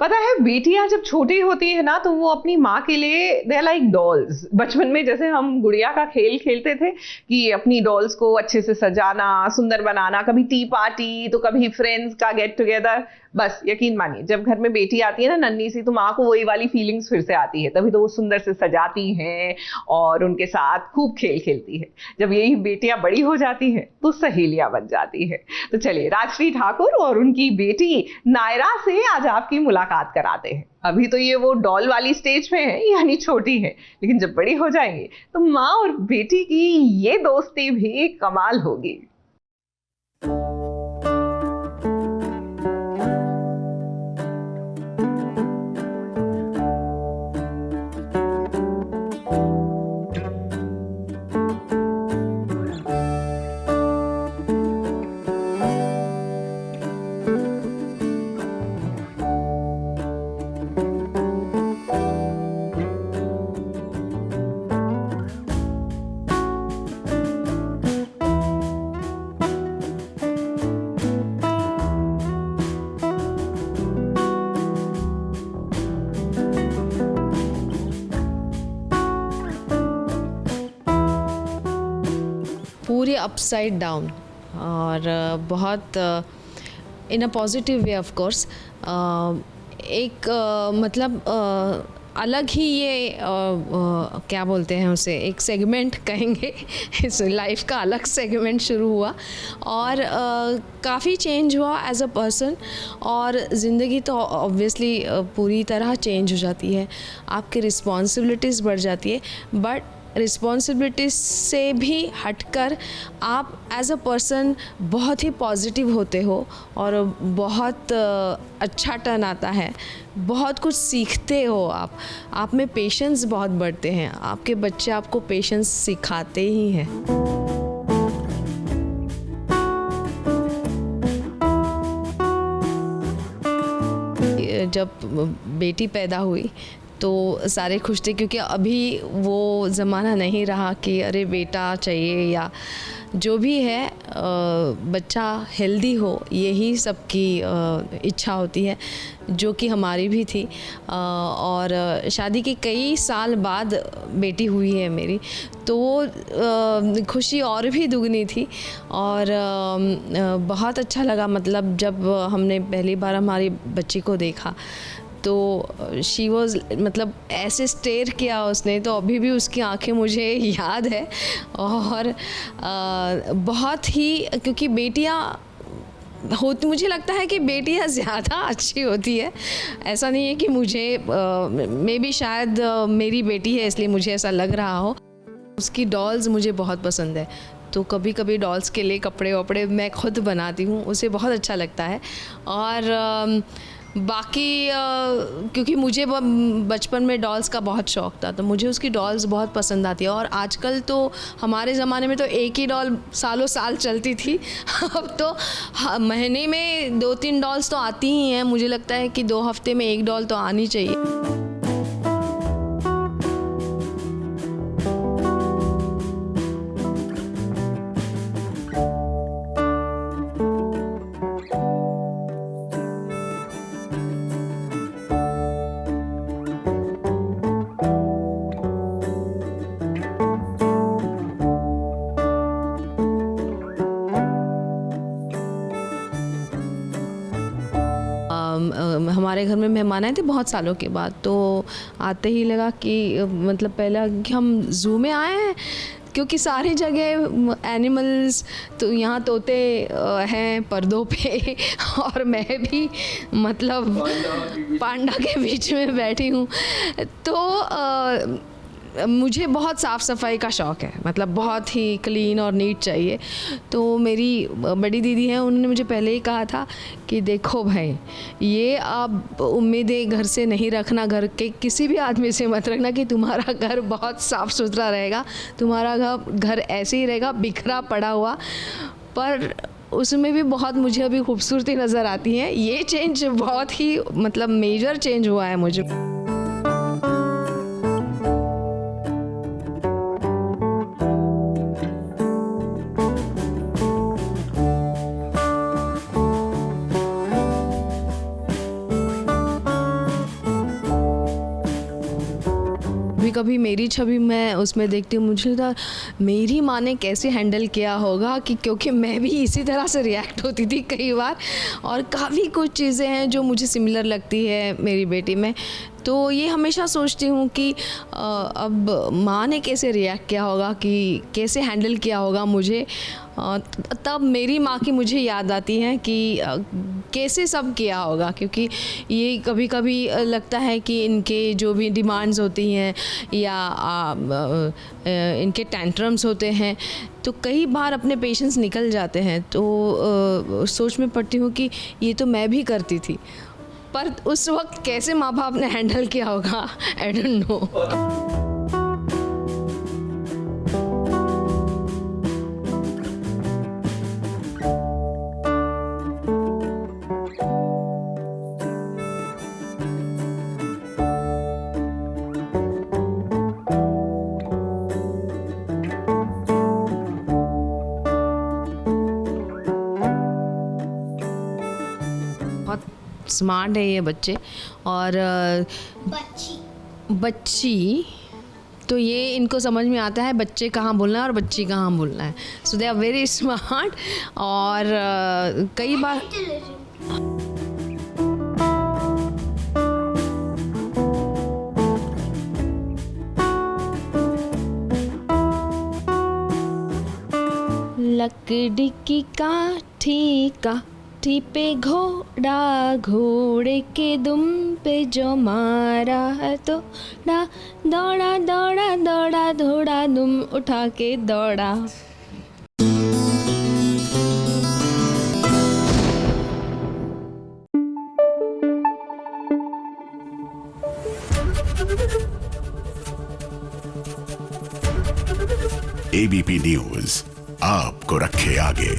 पता है, बेटियां जब छोटी होती है ना तो वो अपनी माँ के लिए दे आर लाइक डॉल्स। बचपन में जैसे हम गुड़िया का खेल खेलते थे कि अपनी डॉल्स को अच्छे से सजाना, सुंदर बनाना, कभी टी पार्टी तो कभी फ्रेंड्स का गेट टुगेदर। बस यकीन मानिए, जब घर में बेटी आती है ना नन्ही सी, तो माँ को वही वाली फीलिंग्स फिर से आती है। तभी तो वो सुंदर से सजाती हैं और उनके साथ खूब खेल खेलती है। जब यही बेटियां बड़ी हो जाती हैं तो सहेलियां बन जाती है। तो चलिए, राजश्री ठाकुर और उनकी बेटी नायरा से आज आपकी मुलाकात कराते हैं। अभी तो ये वो डॉल वाली स्टेज पे है, यानी छोटी है, लेकिन जब बड़ी हो जाएंगे तो माँ और बेटी की ये दोस्ती भी कमाल होगी। पूरे अपसाइड डाउन और बहुत in a positive way of course. एक मतलब अलग ही ये क्या बोलते हैं उसे, एक सेगमेंट कहेंगे इस लाइफ का अलग सेगमेंट शुरू हुआ और काफ़ी चेंज हुआ एज अ पर्सन। और ज़िंदगी तो ऑब्वियसली पूरी तरह चेंज हो जाती है, आपकी रिस्पॉन्सिबिलिटीज़ बढ़ जाती है, बट रिस्पॉन्सिबिलिटीज से भी हटकर आप एज अ पर्सन बहुत ही पॉजिटिव होते हो और बहुत अच्छा टर्न आता है, बहुत कुछ सीखते हो आप में पेशेंस बहुत बढ़ते हैं। आपके बच्चे आपको पेशेंस सिखाते ही हैं। जब बेटी पैदा हुई तो सारे खुश थे, क्योंकि अभी वो ज़माना नहीं रहा कि अरे बेटा चाहिए या जो भी है, बच्चा हेल्दी हो, यही सबकी इच्छा होती है, जो कि हमारी भी थी। और शादी के कई साल बाद बेटी हुई है मेरी, तो वो खुशी और भी दुगनी थी और बहुत अच्छा लगा। मतलब जब हमने पहली बार हमारी बच्ची को देखा तो शी वॉज, मतलब ऐसे स्टेयर किया उसने, तो अभी भी उसकी आंखें मुझे याद है। और बहुत ही, क्योंकि बेटियां होती, मुझे लगता है कि बेटियां ज़्यादा अच्छी होती है। ऐसा नहीं है कि मुझे मे बी शायद मेरी बेटी है इसलिए मुझे ऐसा लग रहा हो। उसकी डॉल्स मुझे बहुत पसंद है, तो कभी कभी डॉल्स के लिए कपड़े वपड़े मैं खुद बनाती हूँ, उसे बहुत अच्छा लगता है। और बाकी क्योंकि मुझे बचपन में डॉल्स का बहुत शौक़ था, तो मुझे उसकी डॉल्स बहुत पसंद आती है। और आजकल तो हमारे ज़माने में तो एक ही डॉल सालों साल चलती थी, अब तो महीने में 2-3 डॉल्स तो आती ही हैं। मुझे लगता है कि 2 हफ्ते में 1 डॉल तो आनी चाहिए। हमारे घर में मेहमान आए थे बहुत सालों के बाद, तो आते ही लगा कि मतलब पहला कि हम ज़ू में आए हैं, क्योंकि सारी जगह एनिमल्स, तो यहाँ तोते हैं पर्दों पे और मैं भी मतलब पांडा के बीच में बैठी हूँ। तो मुझे बहुत साफ़ सफाई का शौक़ है, मतलब बहुत ही क्लीन और नीट चाहिए। तो मेरी बड़ी दीदी हैं, उन्होंने मुझे पहले ही कहा था कि देखो भाई, ये आप उम्मीदें घर से नहीं रखना, घर के किसी भी आदमी से मत रखना कि तुम्हारा घर बहुत साफ़ सुथरा रहेगा, तुम्हारा घर ऐसे ही रहेगा बिखरा पड़ा हुआ। पर उसमें भी बहुत मुझे अभी खूबसूरती नज़र आती है। ये चेंज बहुत ही मतलब मेजर चेंज हुआ है मुझे। कभी कभी मेरी छवि मैं उसमें देखती हूँ, मुझे लगता है मेरी माँ ने कैसे हैंडल किया होगा, कि क्योंकि मैं भी इसी तरह से रिएक्ट होती थी कई बार, और काफ़ी कुछ चीज़ें हैं जो मुझे सिमिलर लगती है मेरी बेटी में। तो ये हमेशा सोचती हूँ कि अब माँ ने कैसे रिएक्ट किया होगा, कि कैसे हैंडल किया होगा मुझे। तब मेरी माँ की मुझे याद आती है कि कैसे सब किया होगा, क्योंकि ये कभी कभी लगता है कि इनके जो भी डिमांड्स होती हैं या इनके टेंट्रम्स होते हैं, तो कई बार अपने पेशेंस निकल जाते हैं। तो सोच में पड़ती हूँ कि ये तो मैं भी करती थी, पर उस वक्त कैसे माँ बाप ने हैंडल किया होगा, आई डोंट नो। बहुत स्मार्ट है ये बच्चे, और बच्ची तो ये इनको समझ में आता है बच्चे कहाँ बोलना है और बच्ची कहाँ बोलना है। सो दे आर वेरी स्मार्ट। और कई बार लकड़ी की काठी पे घोड़ा, घोड़े के दुम पे जो मारा है तो दौड़ा दौड़ा दौड़ा दौड़ा दुम उठा के दौड़ा। एबीपी न्यूज़ आपको रखे आगे।